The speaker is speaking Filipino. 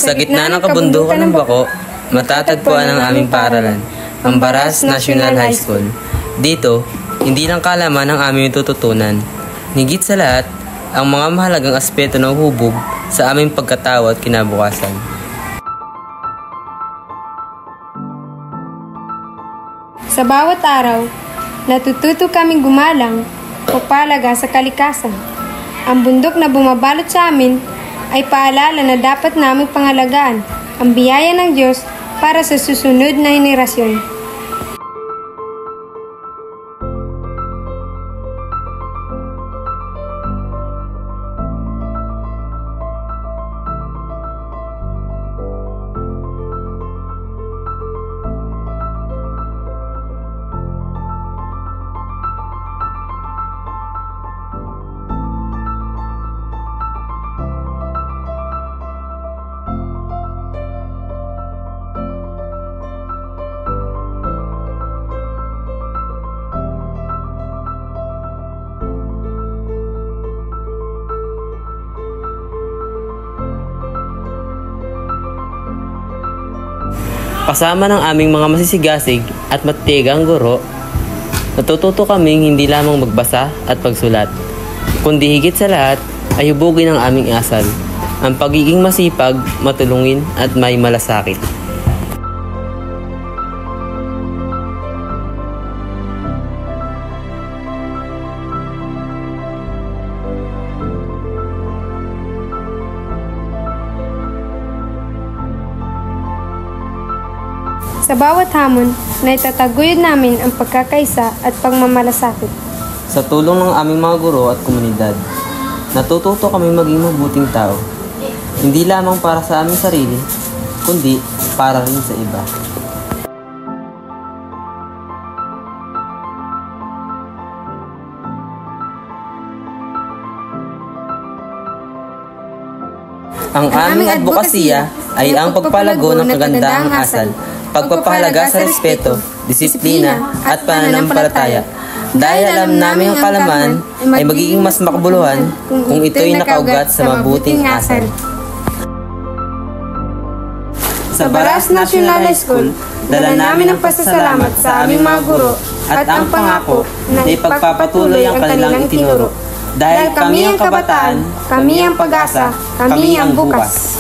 Sa gitna ng kabundukan ng Bako, matatagpuan ang aming paaralan, ang Baras National High School. Dito, hindi lang kaalaman ang aming tututunan. Higit sa lahat, ang mga mahalagang aspeto ng hubog sa aming pagkatao at kinabukasan. Sa bawat araw, natututo kaming gumalang o palaga sa kalikasan. Ang bundok na bumabalot sa amin ay paalala na dapat naming pangalagaan ang biyaya ng Diyos para sa susunod na henerasyon. Kasama ng aming mga masisigasig at matitigang guro, natututo kaming hindi lamang magbasa at pagsulat, kundi higit sa lahat ay hubugin ang aming asal, ang pagiging masipag, matulungin at may malasakit. Sa bawat hamon, naitataguyod namin ang pagkakaisa at pagmamalasakit. Sa tulong ng aming mga guro at komunidad, natututo kami maging mabuting tao. Hindi lamang para sa aming sarili, kundi para rin sa iba. Ang aming advokasya ay ang pagpalago ng kagandahang asal, pagpapahalaga sa respeto, disiplina at pananampalataya. Dahil alam namin ang kalaman ay magiging mas makabuluhan kung ito'y nakaugat sa mabuting asal. Sa Baras National High School, dala namin ang pasasalamat sa aming mga guro at ang pangako na ipagpapatuloy ang kanilang itinuro. Dahil kami ang kabataan, kami ang pag-asa, kami ang bukas.